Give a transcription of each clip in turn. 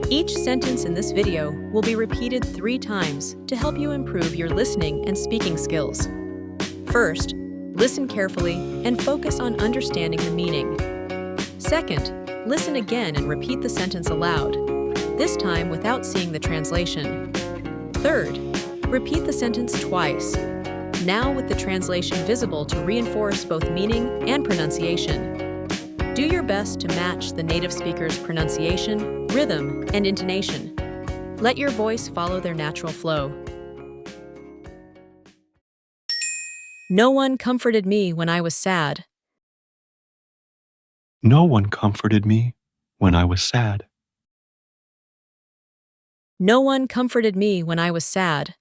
Each sentence in this video will be repeated 3 times to help you improve your listening and speaking skills. First, listen carefully and focus on understanding the meaning. Second, listen again and repeat the sentence aloud, this time without seeing the translation. Third, repeat the sentence twice, now with the translation visible to reinforce both meaning and pronunciation. Do your best to match the native speaker's pronunciation, rhythm, and intonation. Let your voice follow their natural flow. No one comforted me when I was sad. No one comforted me when I was sad. No one comforted me when I was sad.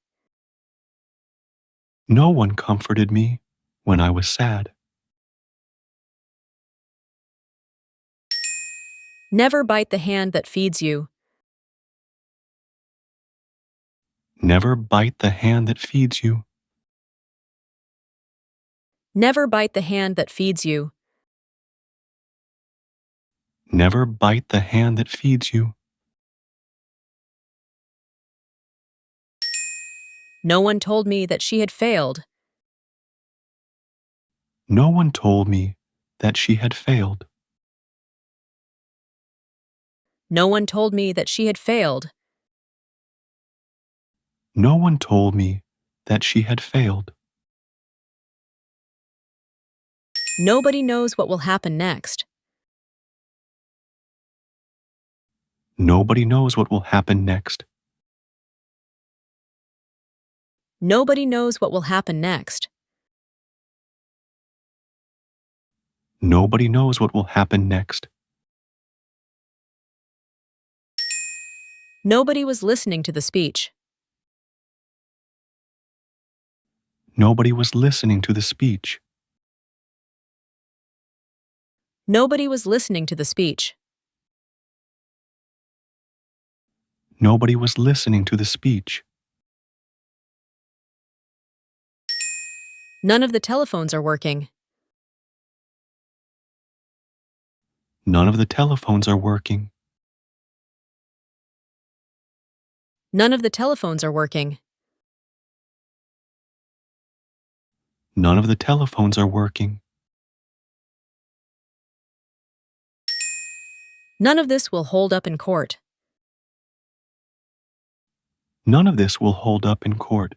No one comforted me when I was sad. Never bite the hand that feeds you. Never bite the hand that feeds you. Never bite the hand that feeds you. Never bite the hand that feeds you. No one told me that she had failed. No one told me that she had failed. No one told me that she had failed. No one told me that she had failed. Nobody knows what will happen next. Nobody knows what will happen next. Nobody knows what will happen next. Nobody knows what will happen next. Nobody was listening to the speech. Nobody was listening to the speech. Nobody was listening to the speech. Nobody was listening to the speech. None of the telephones are working. None of the telephones are working. None of the telephones are working. None of the telephones are working. None of this will hold up in court. None of this will hold up in court.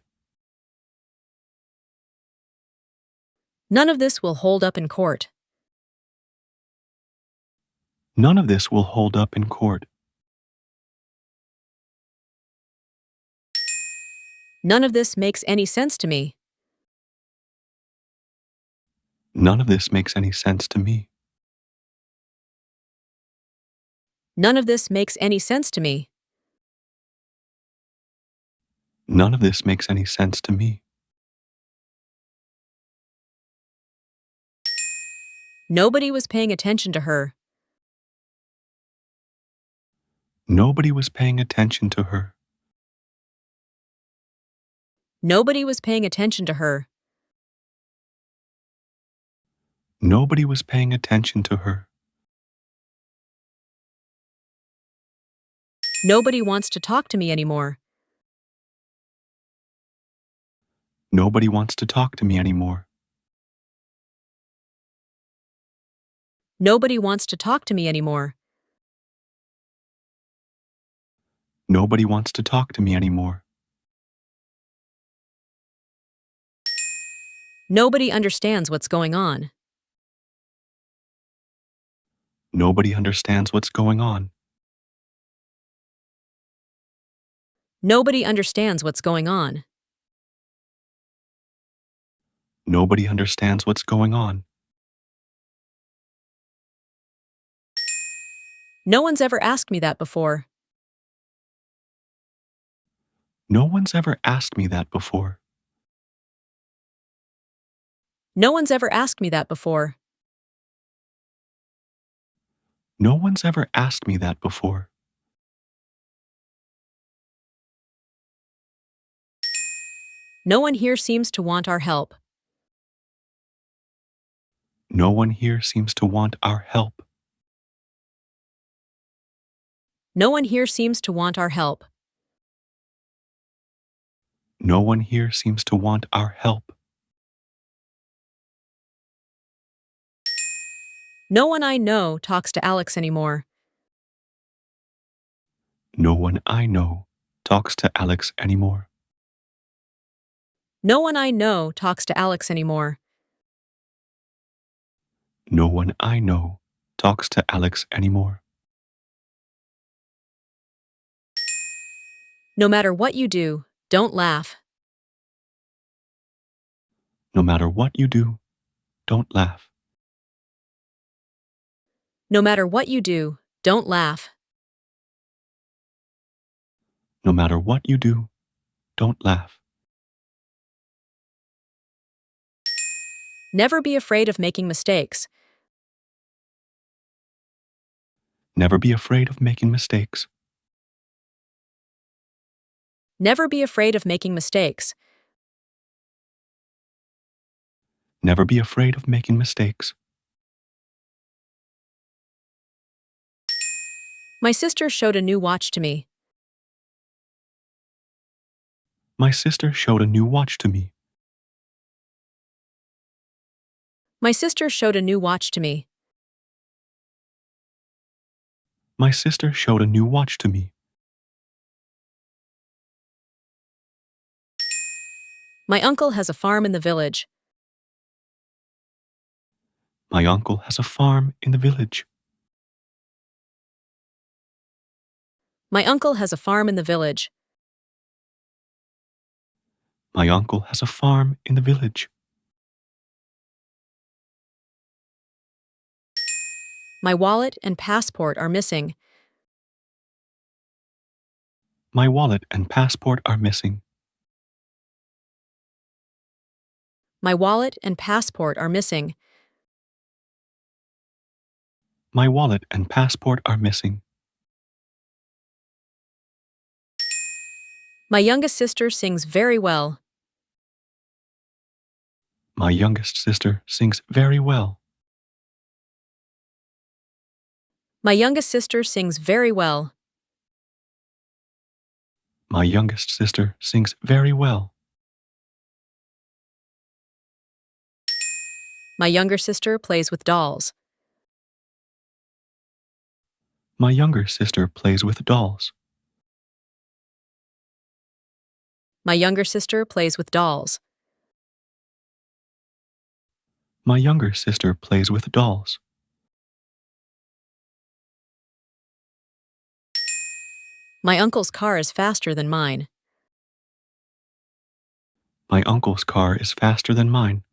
None of this will hold up in court. None of this will hold up in court. None of this makes any sense to me. None of this makes any sense to me. None of this makes any sense to me. None of this makes any sense to me. Nobody was paying attention to her. Nobody was paying attention to her. Nobody was paying attention to her. Nobody was paying attention to her. Nobody wants to talk to me anymore. Nobody wants to talk to me anymore. Nobody wants to talk to me anymore. Nobody wants to talk to me anymore. Nobody understands what's going on. Nobody understands what's going on. Nobody understands what's going on. Nobody understands what's going on. No one's ever asked me that before. No one's ever asked me that before. No one's ever asked me that before. No one's ever asked me that before. No one here seems to want our help. No one here seems to want our help. No one here seems to want our help. No one here seems to want our help. No one I know talks to Alex anymore. No one I know talks to Alex anymore. No one I know talks to Alex anymore. No one I know talks to Alex anymore. No matter what you do, don't laugh. No matter what you do, don't laugh. No matter what you do, don't laugh. No matter what you do, don't laugh. Never be afraid of making mistakes. Never be afraid of making mistakes. Never be afraid of making mistakes. Never be afraid of making mistakes. My sister showed a new watch to me. My sister showed a new watch to me. My sister showed a new watch to me. My sister showed a new watch to me. My uncle has a farm in the village. My uncle has a farm in the village. My uncle has a farm in the village. My uncle has a farm in the village. My wallet and passport are missing. My wallet and passport are missing. My wallet and passport are missing. My wallet and passport are missing. My youngest sister sings very well. My youngest sister sings very well. My youngest sister sings very well. My youngest sister sings very well. My younger sister plays with dolls. My younger sister plays with dolls. My younger sister plays with dolls. My younger sister plays with dolls. My uncle's car is faster than mine. My uncle's car is faster than mine.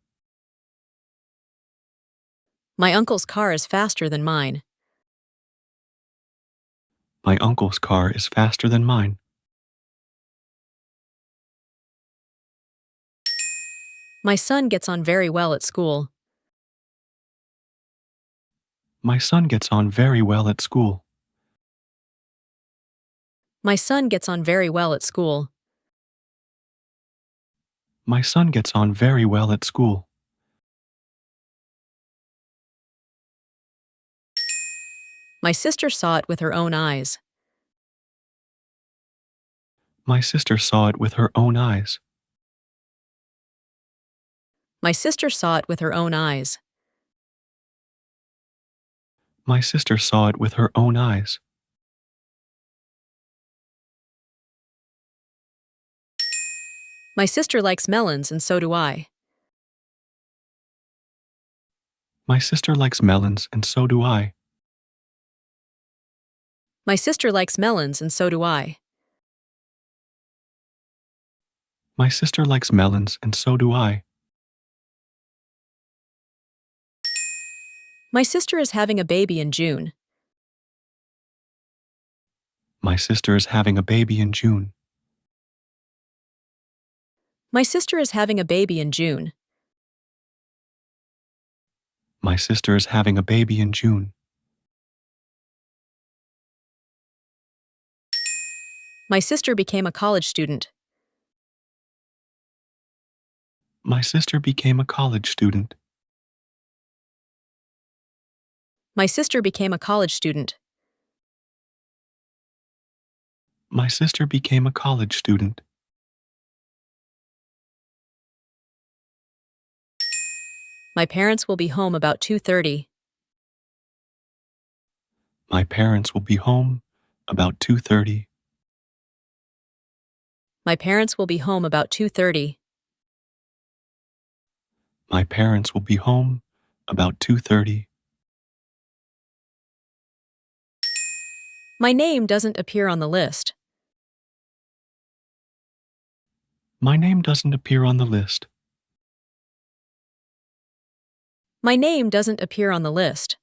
My uncle's car is faster than mine. My uncle's car is faster than mine. My son gets on very well at school. My son gets on very well at school. My son gets on very well at school. My son gets on very well at school. My sister saw it with her own eyes. My sister saw it with her own eyes. My sister saw it with her own eyes. My sister saw it with her own eyes. My sister likes melons and so do I. My sister likes melons and so do I. My sister likes melons and so do I. My sister likes melons and so do I. My sister is having a baby in June. My sister is having a baby in June. My sister is having a baby in June. My sister is having a baby in June. My sister became a college student. My sister became a college student. My sister became a college student. My sister became a college student. My parents will be home about 2:30. My parents will be home about 2:30. My parents will be home about 2:30. My parents will be home about 2:30. My name doesn't appear on the list. My name doesn't appear on the list. My name doesn't appear on the list.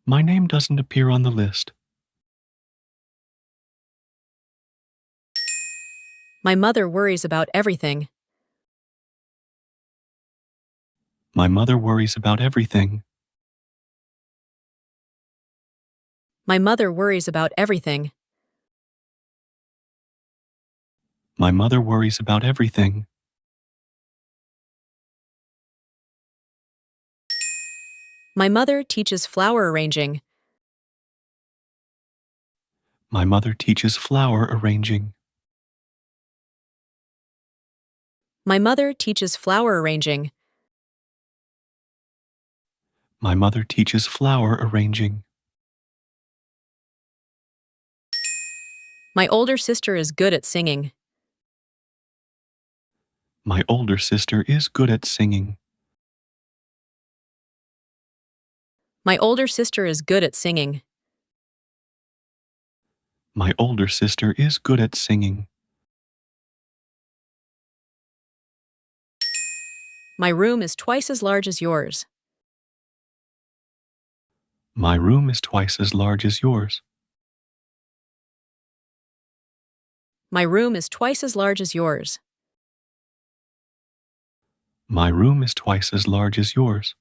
My name doesn't appear on the list. My mother worries about everything. My mother worries about everything. My mother worries about everything. My mother worries about everything. My mother teaches flower arranging. My mother teaches flower arranging. My mother teaches flower arranging. My mother teaches flower arranging. My older sister is good at singing. My older sister is good at singing. My older sister is good at singing. My older sister is good at singing. My room is twice as large as yours. My room is twice as large as yours. My room is twice as large as yours. My room is twice as large as yours.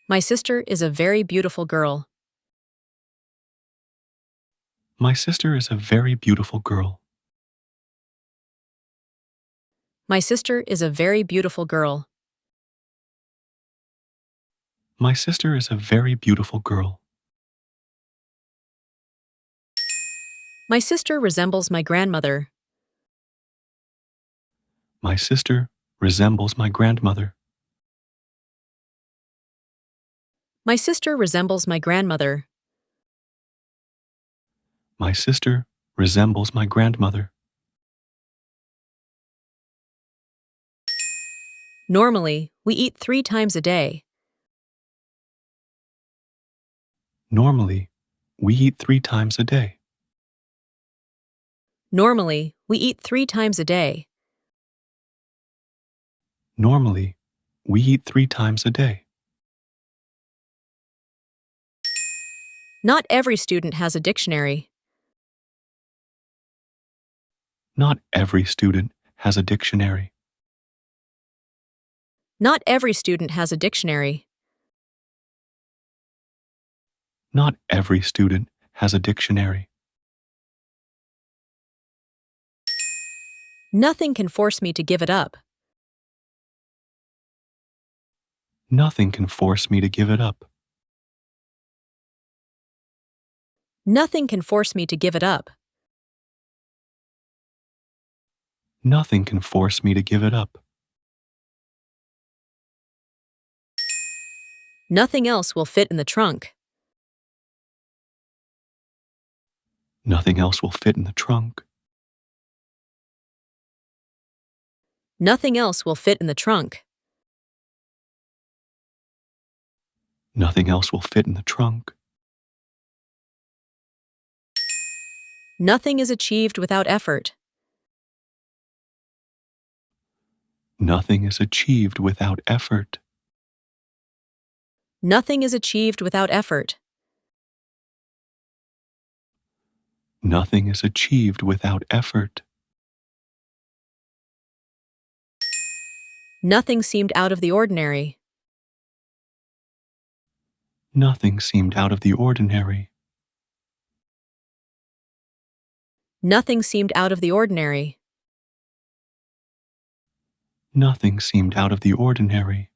My sister is a very beautiful girl. My sister is a very beautiful girl. My sister is a very beautiful girl. My sister is a very beautiful girl. My sister resembles my grandmother. My sister resembles my grandmother. My sister resembles my grandmother. My sister resembles my grandmother. Normally, we eat 3 times a day. Normally, we eat 3 times a day. Normally, we eat 3 times a day. Normally, we eat 3 times a day. Not every student has a dictionary. Not every student has a dictionary. Not every student has a dictionary. Not every student has a dictionary. Nothing can force me to give it up. Nothing can force me to give it up. Nothing can force me to give it up. Nothing can force me to give it up. Nothing else will fit in the trunk. Nothing else will fit in the trunk. Nothing else will fit in the trunk. Nothing else will fit in the trunk. Nothing is achieved without effort. Nothing is achieved without effort. Nothing is achieved without effort. Nothing is achieved without effort. Nothing seemed out of the ordinary. Nothing seemed out of the ordinary. Nothing seemed out of the ordinary. Nothing seemed out of the ordinary.